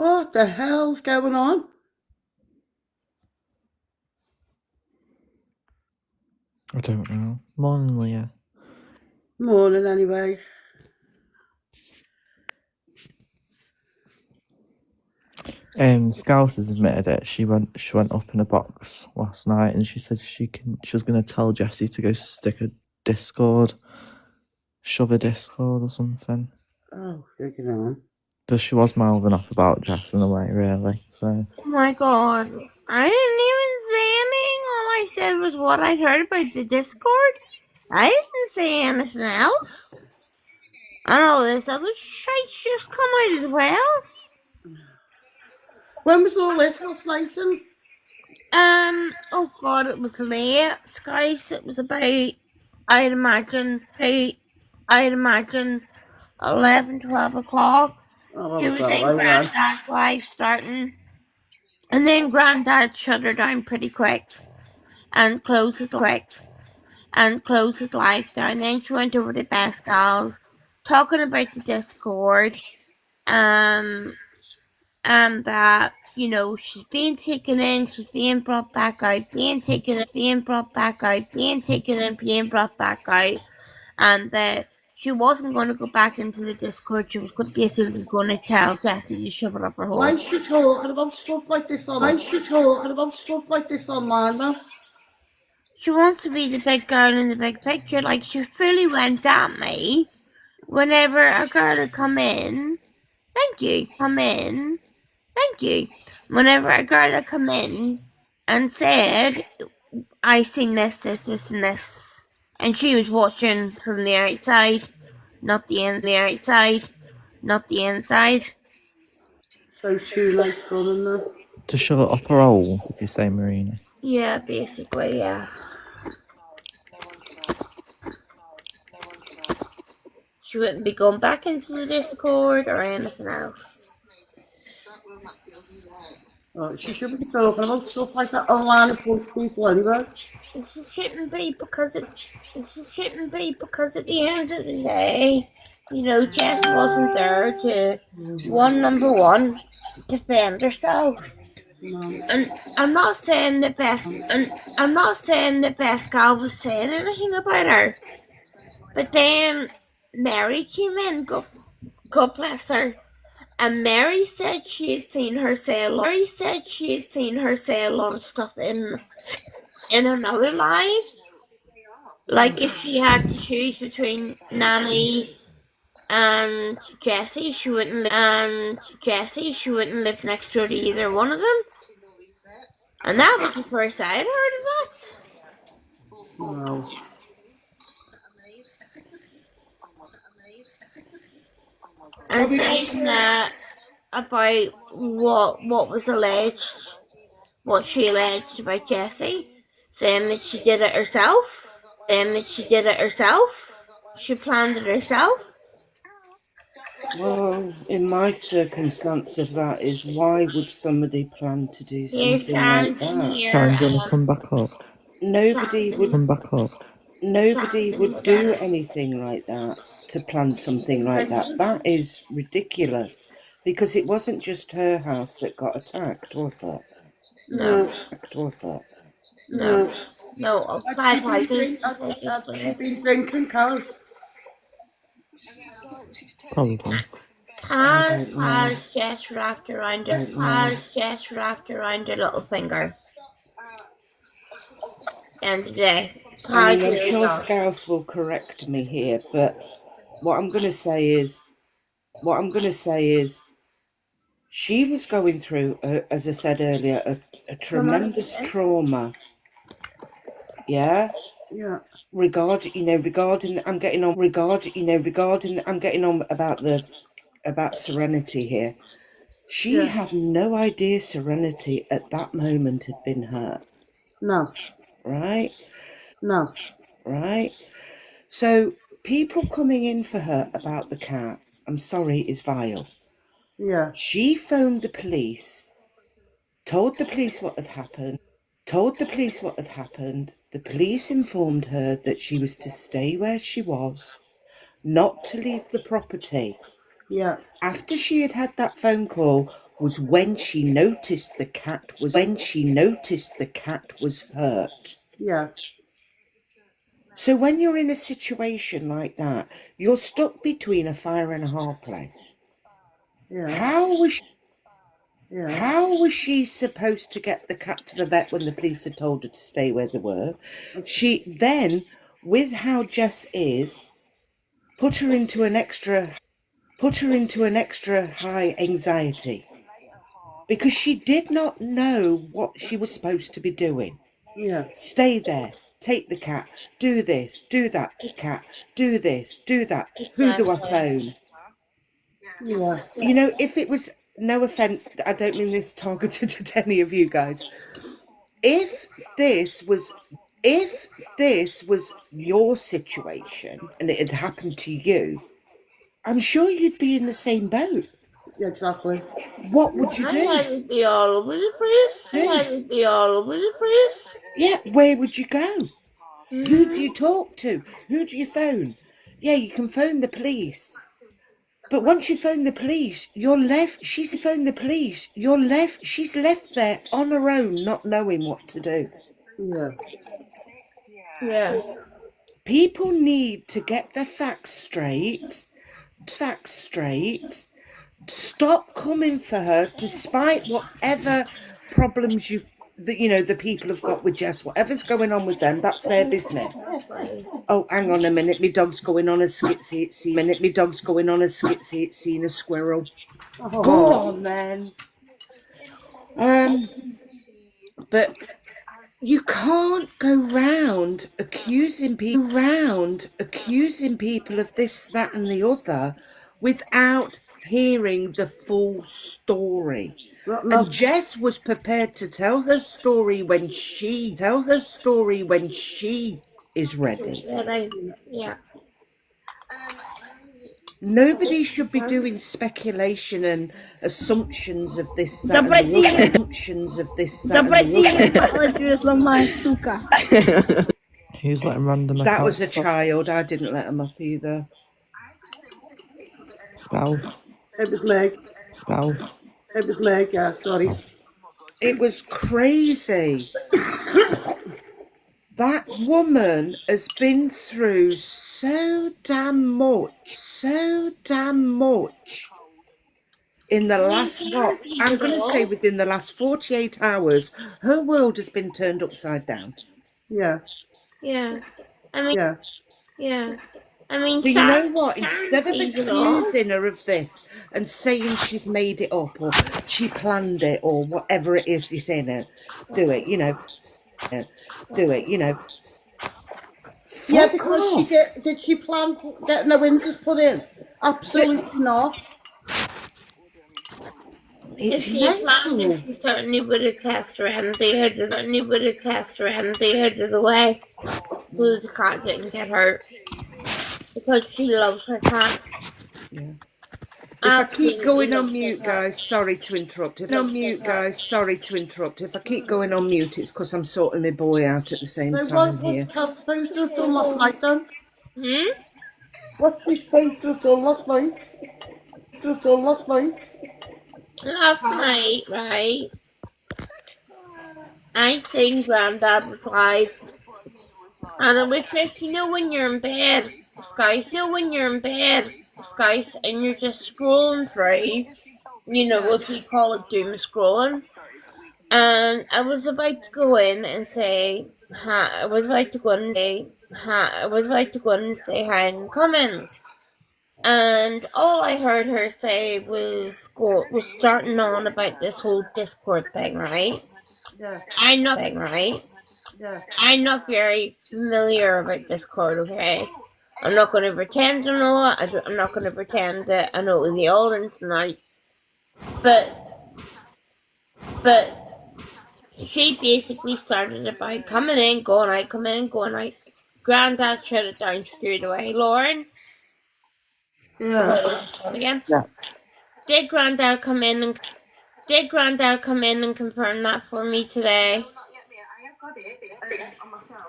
What the hell's going on? I don't know. Morning, Leah. Morning, anyway. Scout has admitted it. She went up in a box last night, and she said she was going to tell Jessie to go stick a Discord, shove a Discord or something. Oh, freaking on. Because she was mouthing off about Jess in a way, really. So. Oh my god. I didn't even say anything. All I said was what I heard about the Discord. I didn't say anything else. And all this other shite's just come out as well. When was all this hustling? Oh god, it was late, guys. It was about, I'd imagine 11, 12 o'clock. Oh, She was well, in Granddad's live starting. And then Granddad shut her down pretty quick and closed his live down. Then she went over to Pascal's talking about the Discord. And that, you know, she's being taken in, she's being brought back out, being taken in, being brought back out, being taken in, being brought back out, and that she wasn't going to go back into the Discord. She was basically going to tell Jessie to shove it up her hole. Why is she talking about stuff like this online? Though? She wants to be the big girl in the big picture. Like, she fully went at me whenever a girl would come in. Thank you. Whenever a girl would come in and said, I seen this, and this. And she was watching from the outside, not the inside. So she likes running there. To shove it up her hole, did you say, Marina? Yeah, basically, yeah. She wouldn't be going back into the Discord or anything else. Oh, she should be talking about stuff like that online in front of people anyway. This shouldn't be because at the end of the day, you know, Jess wasn't there to number one, defend herself. No. And I'm not saying that Pascal was saying anything about her. But then Mary came in, God bless her. And Mary said she had seen her say a lot of stuff in another live. Like, if she had to choose between Nanny and Jessie, she wouldn't live next door to either one of them. And that was the first I had heard of that. No. And saying that about what was alleged, what she alleged about Jessie, saying that she did it herself, she planned it herself. Well, in my circumstance of that is, why would somebody plan to do something like that? Karen, do you want to come back up? Nobody would Come back up. Nobody would do anything like that, to plan something like that. That is ridiculous, because it wasn't just her house that got attacked, was it? No. Has she been drinking, Carlos? Probably. Has Jess wrapped around her little finger. And today. I mean, I'm sure Scouse will correct me here, but what I'm going to say is, she was going through, as I said earlier, a tremendous trauma. Yeah. Yeah. Regarding I'm getting on about Serenity here. She had no idea Serenity at that moment had been hurt. No. Right? No. Right? So people coming in for her about the cat, I'm sorry, is vile. Yeah. She phoned the police, told the police what had happened. The police informed her that she was to stay where she was, not to leave the property. Yeah. After she had had that phone call was when she noticed the cat was hurt. Yeah. So when you're in a situation like that, you're stuck between a fire and a hard place. Yeah. How was she supposed to get the cat to the vet when the police had told her to stay where they were? She then, with how Jess is, put her into an extra high anxiety because she did not know what she was supposed to be doing. Yeah. Stay there, take the cat, do this, do that, cat, do this, do that. Who do I phone? Yeah. You know, if it was, no offense, I don't mean this targeted at any of you guys. If this was your situation and it had happened to you, I'm sure you'd be in the same boat. Yeah, exactly. What would you do? I would be all over the place. Yeah, where would you go? Who do you talk to? Who do you phone? Yeah, you can phone the police. But once you phone the police, she's left there on her own, not knowing what to do. Yeah. People need to get their facts straight. Stop coming for her, despite whatever problems the people have got with Jess. Whatever's going on with them, that's their business. Oh, hang on a minute, my dog's going on a skitsy. It's seen a squirrel. Oh. Go on then. But you can't go round accusing people of this, that, and the other without hearing the full story. And Jess was prepared to tell her story when she is ready. Yeah. Nobody should be doing speculation and assumptions of this, that, and the other. Who's letting random That accounts was a up? child. I didn't let him up either. Scouse. It was Meg. Scouse. It was Meg, yeah, sorry. It was crazy. That woman has been through so damn much in the last, I'm going to say within the last 48 hours, her world has been turned upside down. Yeah. Yeah. I mean, Yeah. yeah. I mean, So you know what? Instead of accusing her of this and saying she's made it up or she planned it or whatever it is you're saying it, do it, you know. Yeah, because did she plan getting the winters put in? Absolutely not. It's if she planned mental. it, she certainly would have cast around the edge of the way so the cat didn't get hurt. Because she loves her cat. Yeah. If I keep going on mute, guys, sorry to interrupt. If I keep going on mute, it's because I'm sorting my boy out at the same time here. What's Kat supposed to have done last night then? What's she supposed to have done last night? Last night, right? I think Grandad was live. And I was like, you know when you're in bed, Skies, and you're just scrolling through, you know what we call it, doom scrolling. And I was about to go in and say hi in comments. And all I heard her say was starting on about this whole Discord thing, right? Yeah. I'm not very familiar about Discord, okay? I'm not going to pretend to know it. I'm not going to pretend that I know the audience tonight. But she basically started it by coming in, going out. Grandad shut it down straight away. Lauren? Yeah. Again? Yeah. Did Grandad come in and confirm that for me today?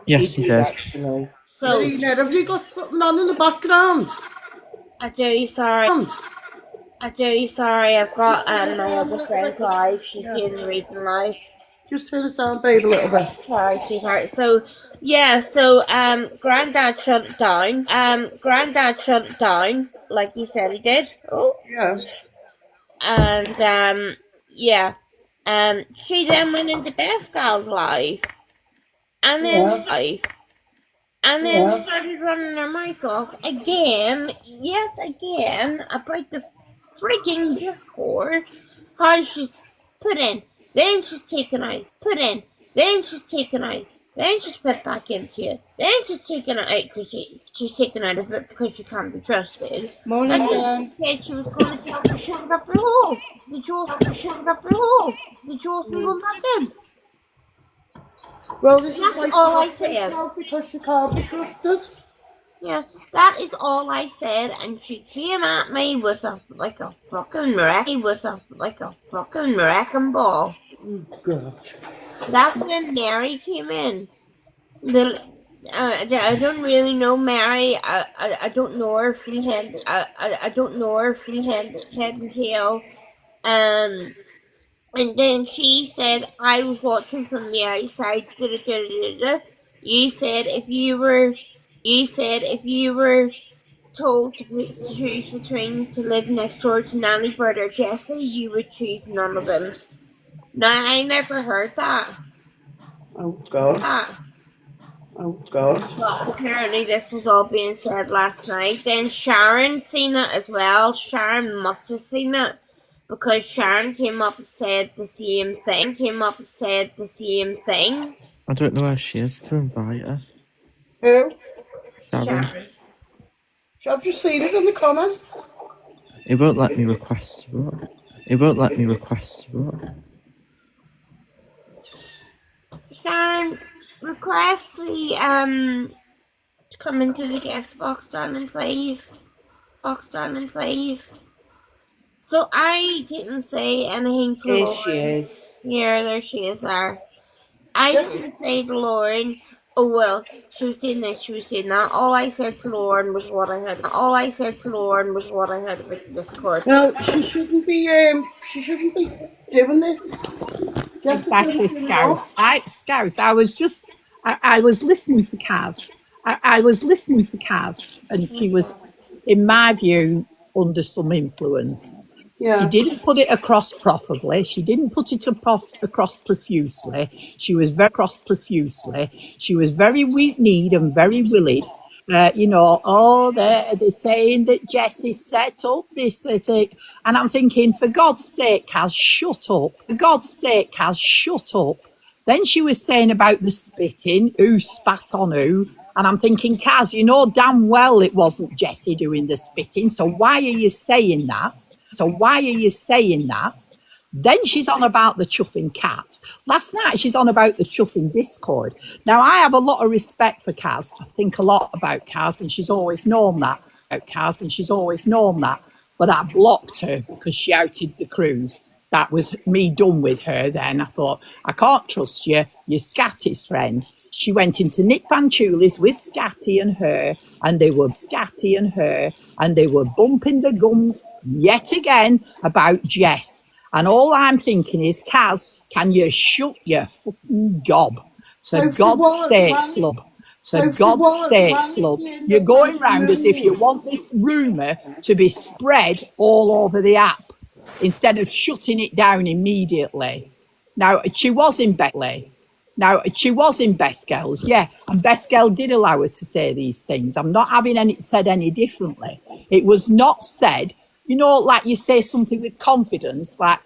Yes, he did. Actually. So, Marina, have you got something on in the background? I do, sorry. I do, sorry, I've got my other friend's live. She's doing the reading live. Just turn the sound down a little bit. Sorry, sweetheart. So, yeah, so, Granddad shut it down. Granddad shut it down, like he said he did. Oh. Yeah. And, yeah. She then went into Best Gals live. And then started running her mouth off again, yet again, about the freaking Discord. How she's put in, then she's taken out, put in, then she's taken out, then she's put back into it, then she's taken it out because she's taken out of it because she can't be trusted. Morning, Dan. Said she was going to shove it up the hole. Did you also shove it up the hole? Did you also go back in? Well, this That's is like all I said. because she can't be trusted. Yeah, that is all I said, and she came at me with a fucking wrecking ball. Oh, God. That's when Mary came in. I don't really know Mary. I don't know her from head. I don't know her from head and tail. And then she said, I was watching from the outside. You said if you were told to choose between to live next door to Nanny Bird or Jessie, you would choose none of them. Now, I never heard that. Oh, God. Oh, God. But apparently this was all being said last night. Then Sharon seen it as well. Sharon must have seen it. Because Sharon came up and said the same thing. I don't know where she is to invite her. Who? Sharon. I've just seen it in the comments. It won't let me request her. Sharon, request the to come into the guest box, darling, please. So I didn't say anything to Here Lauren. she is. Yeah, there she is there. I didn't say to Lauren, oh well, she was doing this, she was doing that. All I said to Lauren was what I heard about the Discord. No, she shouldn't be doing this. Exactly, Scouse. I was listening to Kaz. I was listening to Kaz, and she was, in my view, under some influence. Yeah. She didn't put it across properly. She didn't put it across profusely. She was very weak-kneed and very willing. They're saying that Jessie set up this thing. And I'm thinking, for God's sake, Kaz, shut up. Then she was saying about the spitting, who spat on who. And I'm thinking, Kaz, you know damn well it wasn't Jessie doing the spitting. So why are you saying that? Then she's on about the chuffing cat. Last night she's on about the chuffing Discord. Now, I have a lot of respect for Kaz. I think a lot about Kaz, and she's always known that. But I blocked her because she outed the cruise. That was me done with her then. I thought, I can't trust you. You're Scatty's friend. She went into Nick Van Tulis with Scatty and her, and they were bumping the gums yet again about Jess. And all I'm thinking is, Kaz, can you shut your fucking gob? For God's sakes, love. You're going round as if you want this rumour to be spread all over the app instead of shutting it down immediately. Now, she was in Best Girls, yeah, and Best Girl did allow her to say these things. I'm not having said any differently. It was not said, like you say something with confidence, like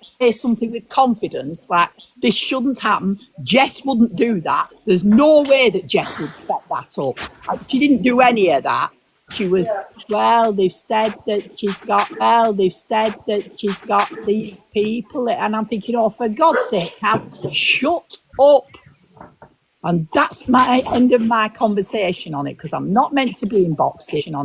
this shouldn't happen. Jess wouldn't do that. There's no way that Jess would set that up. She didn't do any of that. She was, they've said that she's got these people. And I'm thinking, oh, for God's sake, Kaz, shut up. And that's my end of my conversation on it, because I'm not meant to be in boxes. Well,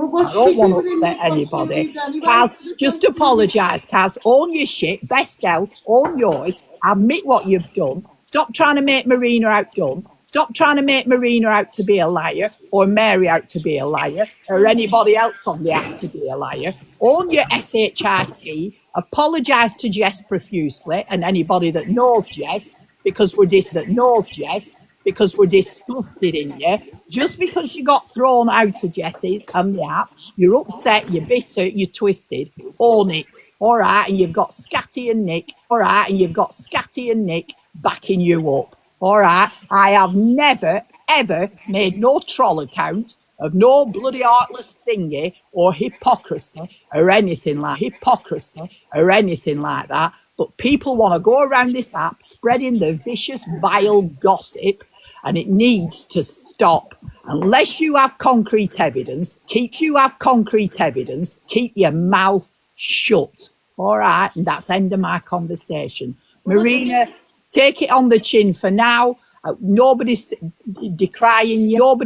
I what's don't she want to doing in upset Nick Van anybody. Fury's anyway? Kaz, just apologise, Kaz. Own your shit. Best girl, own yours. Admit what you've done. Stop trying to make Marina out to be a liar, or Mary out to be a liar, or anybody else on the app to be a liar. Own your SHIT. Apologise to Jess profusely and anybody that knows Jess, because we're disgusted in you. Just because you got thrown out of Jess's and the app, you're upset, you're bitter, you're twisted. Own it. All right, and you've got Scatty and Nick backing you up. All right, I have never, ever made no troll account of no bloody heartless thingy or hypocrisy or anything like that. But people want to go around this app spreading the vicious, vile gossip, and it needs to stop. Unless you have concrete evidence, keep your mouth shut. All right, and that's the end of my conversation. Marina, take it on the chin for now. Nobody's decrying you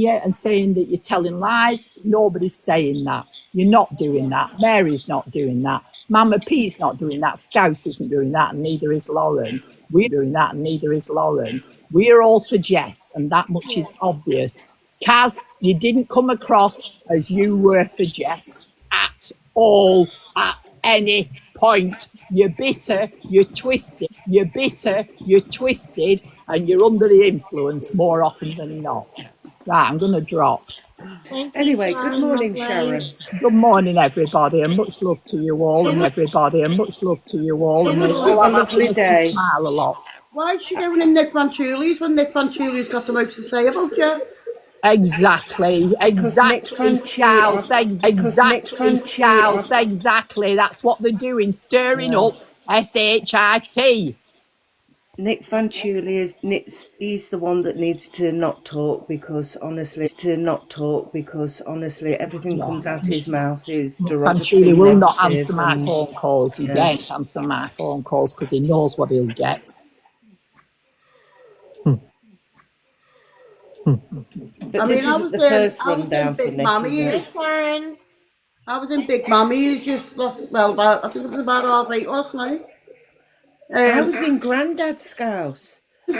and saying that you're telling lies. Nobody's saying that. You're not doing that. Mary's not doing that. Mama P's not doing that. Scouse isn't doing that, and neither is Lauren. We're all for Jess, and that much is obvious. Kaz, you didn't come across as you were for Jess at all, at any point. You're bitter, you're twisted, and you're under the influence more often than not. Right, I'm going to drop. Anyway, good morning, Sharon. Good morning, everybody, and much love to you all. And may all have a lovely day. Smile a lot. Why is she going in Nick Van Chuli's when Nick Van Chuli's got the most to say about you? Exactly. That's what they're doing, stirring up SHIT. Nick Van Chuli he's the one that needs to not talk, because honestly, everything comes out of his mouth is derogatory. Van Chuli will not answer my phone calls. He won't answer my phone calls because he knows what he'll get. But this isn't the first rundown for Nick, I was in Big Mammy's just I think it was about half 8 last night. I was in Grandad's house. But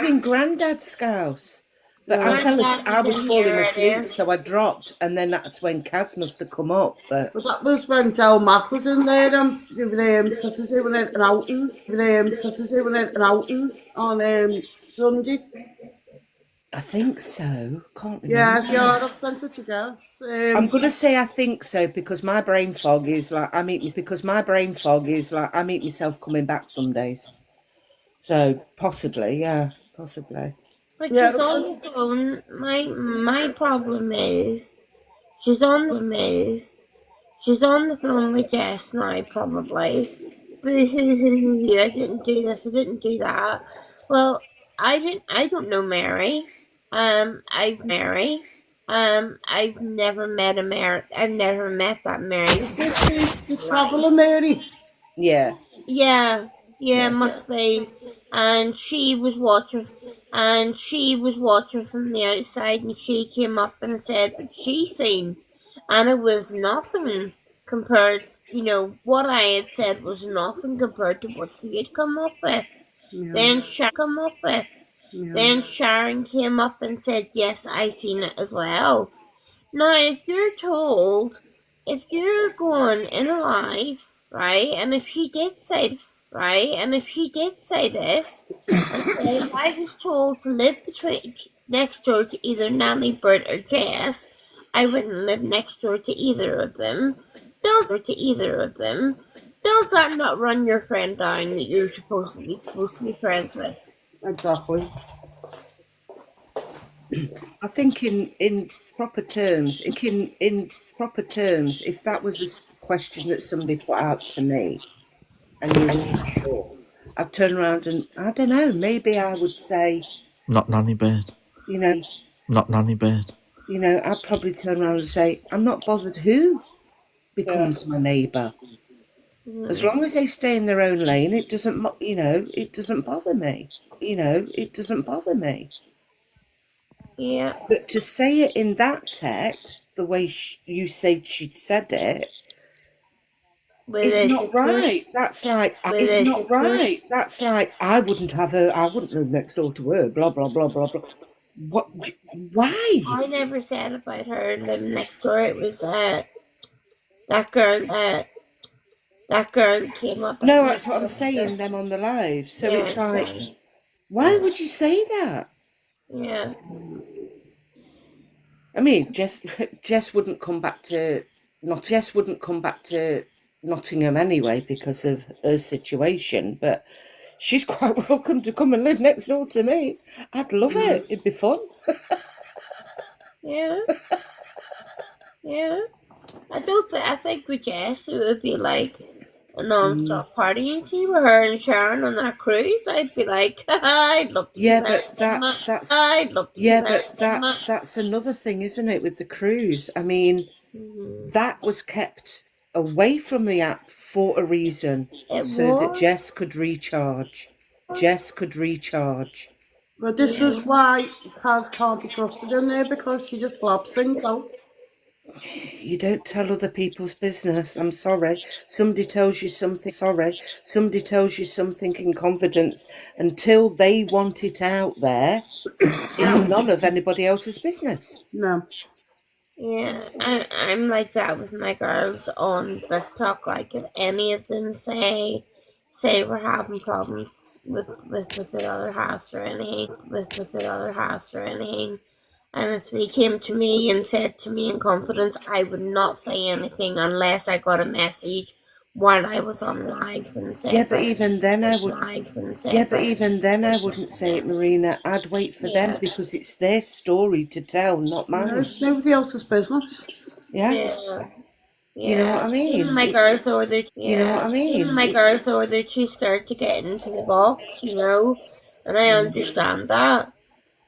I was falling asleep, so I dropped, and then that's when Kaz must have come up. But that was when Del Mac was in there, because they're doing an outing, on Sunday. I think so. Can't remember. Yeah, that's sent it to Gas. I'm gonna say I think so, because my brain fog is like I meet myself coming back some days. So possibly. But she's on the phone. My problem is she's on the phone with Jess now, probably. Boo-hoo-hoo-hoo, I didn't do this, I didn't do that. Well, I don't know Mary. I've never met that Mary. The traveller Mary. Yeah, must be. And she was watching from the outside, and she came up and said what she seen, and it was nothing compared. What I had said was nothing compared to what she had come up with. Then Sharon came up and said, "Yes, I seen it as well." Now, if you're going in a live, right, and if she did say this, and said, if I was told to live next door to either Nanny, Bert, or Jess, I wouldn't live next door to either of them. Does that not run your friend down that you're supposed to be friends with? Exactly. I think in proper terms, if that was a question that somebody put out to me, and I'd turn around and I don't know, maybe I would say, not Nanny Bird. Not Nanny Bird. I'd probably turn around and say, I'm not bothered who becomes my neighbour. As long as they stay in their own lane, it doesn't, it doesn't bother me. It doesn't bother me. Yeah. But to say it in that text, the way you said she'd said it, it's not right. That's like, it's not right. That's like, I wouldn't live next door to her, blah, blah, blah, blah, blah. What? Why? I never said about her living next door. It was that girl that came up. No, that's what I'm saying, them on the live. So it's like, why would you say that? Yeah. I mean, Jess wouldn't come back to Nottingham anyway because of her situation, but she's quite welcome to come and live next door to me. I'd love it. It'd be fun. Yeah. Yeah. I think with Jess it would be like a non-stop partying scene with her and Sharon on that cruise. I'd be like, I'd love to Yeah, do but that. I'd love to do that. That's another thing, isn't it, with the cruise? I mean, that was kept away from the app for a reason, that Jess could recharge. But this is why Kaz can't be trusted in there, because she just blobs things out. You don't tell other people's business. I'm sorry. Somebody tells you something in confidence. Until they want it out there, it's none of anybody else's business. No. Yeah, I'm like that with my girls on TikTok. Like if any of them say we're having problems with the other house or anything, and if they came to me and said to me in confidence, I would not say anything unless I got a message while I was on live and said. Yeah, but even then I would. Yeah, but even then I wouldn't say it, Marina. I'd wait for them because it's their story to tell, not mine. No, it's nobody else's business. Yeah. You know what I mean? My girls, or they're too scared to get into the box, and I understand that.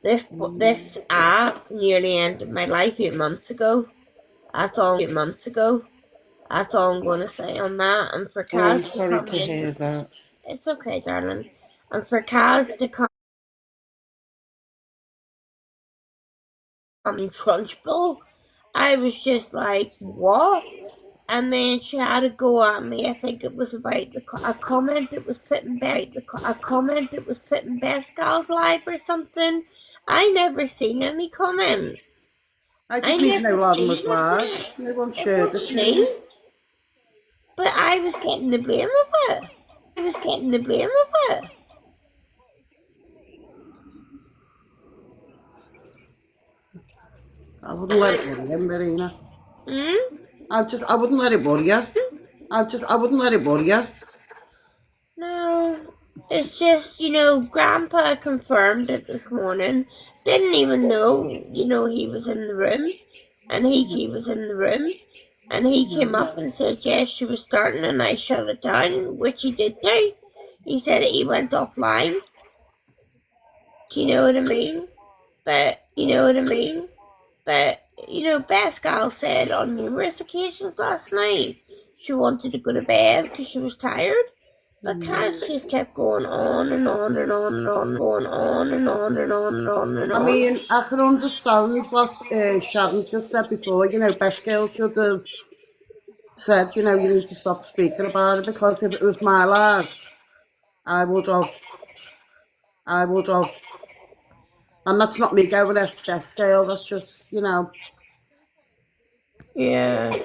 This app nearly ended my life 8 months ago. That's all I'm going to say on that. And for Kaz, I'm sorry to hear that. It's okay, darling. And for Kaz to come trunchbull, I was just like, what? And then she had to go at me. I think it was about a comment that was put in Best Gals Live or something. I never seen any comment. I didn't even know Lauren was live. No one shared the stream. But I was getting the blame of it. I wouldn't let it worry you, Marina. I wouldn't let it worry you. I wouldn't let it worry you. No, it's just, Grandpa confirmed it this morning. Didn't even know, he was in the room. And he was in the room. And he came up and said, yes, she was starting, and I shut it down, which he did do. He said he went offline. Do you know what I mean? But, Best Gal said on numerous occasions last night she wanted to go to bed because she was tired. But Kaz just kept going on and on and on and on, going on and on and on and on and on. I mean, I can understand what Sharon just said before. Best Girl should have said, you need to stop speaking about it, because if it was my lad, I would have. And that's not me going at Best Girl, that's just, Yeah.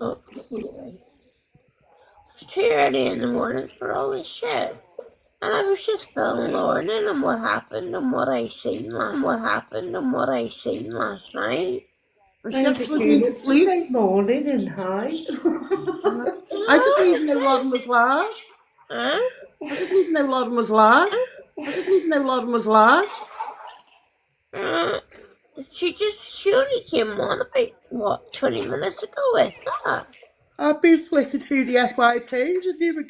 Oh, excuse me. It's too early in the morning for all this shit. And I was just filling morning and what happened and what I seen last night. She put me to sleep. Say morning and hi. I didn't even know Lauren was live. Huh? I didn't even know Lauren was live. She only came on about 20 minutes ago with that. I've been flicking through the FYPs and never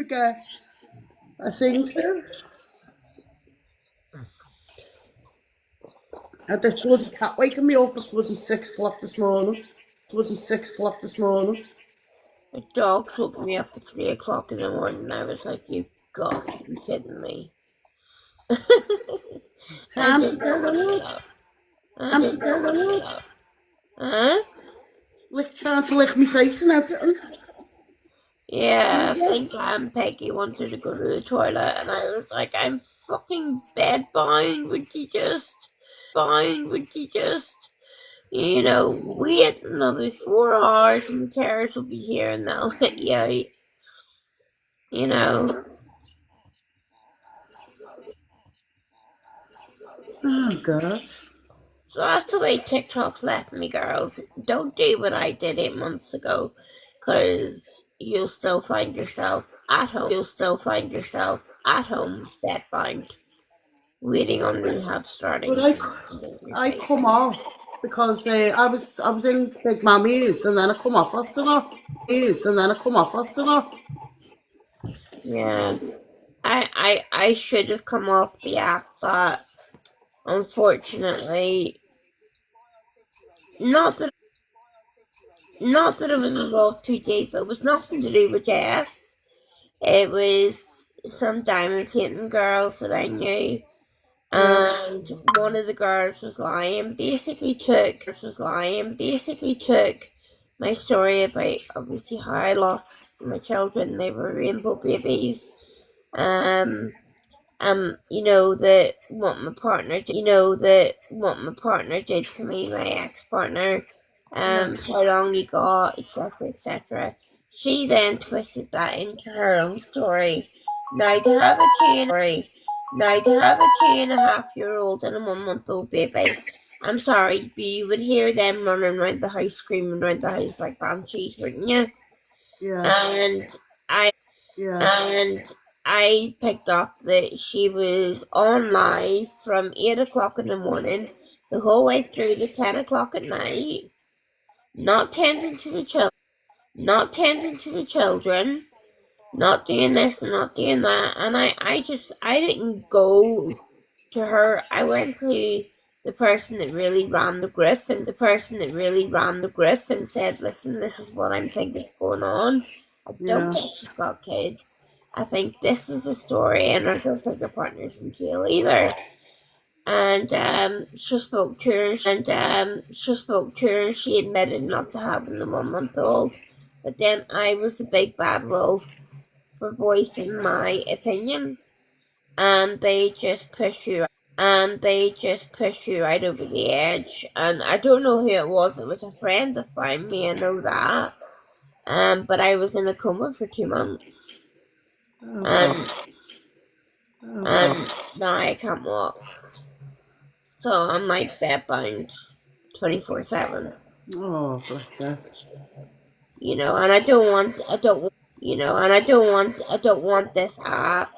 get a thing to. had this bloody cat waking me up at bloody 6 o'clock this morning. Bloody 6 o'clock this morning. The dog woke me up at 3 o'clock in the morning. I was like, you've got to be kidding me. Time to get up. Time to get up. Huh? Trying to lick me face and everything. Yeah, I think Peggy wanted to go to the toilet, and I was like, I'm fucking bedbound. Would you just, wait another 4 hours and the carers will be here and they'll let you out. You know. Oh, God. So that's the way TikTok's left me, girls. Don't do what I did 8 months ago, because you'll still find yourself at home. Bedbound, waiting on rehab starting. But I come off because I was in Big Mammy's and then I come off after that. Yeah. I should have come off the app, but unfortunately, not that it was involved too deep. It was nothing to do with Jess. It was some diamond painting girls that I knew, and one of the girls was lying. Basically took my story about obviously how I lost my children. They were rainbow babies. What my partner did to me, my ex-partner, how long he got, etc., etc. She then twisted that into her own story. Now to have a 2.5-year-old and a 1-month-old baby, I'm sorry, but you would hear them running around the house, screaming around the house like banshees, wouldn't you? Yeah. And I picked up that she was on live from 8 o'clock in the morning the whole way through to 10 o'clock at night, not tending to the children, not doing this and not doing that. And I didn't go to her. I went to the person that really ran the group and said, listen, this is what I'm thinking is going on. I don't think she's got kids. I think this is a story, and I don't think her partner's in jail either. And she spoke to her, and she admitted not to having the 1-month-old. But then I was a big bad wolf for voicing my opinion, and they just push you right over the edge. And I don't know who it was. It was a friend that found me, I know that. But I was in a coma for 2 months. And now I can't walk. So I'm like bedbound 24/7. Oh, bless her. And I don't want this app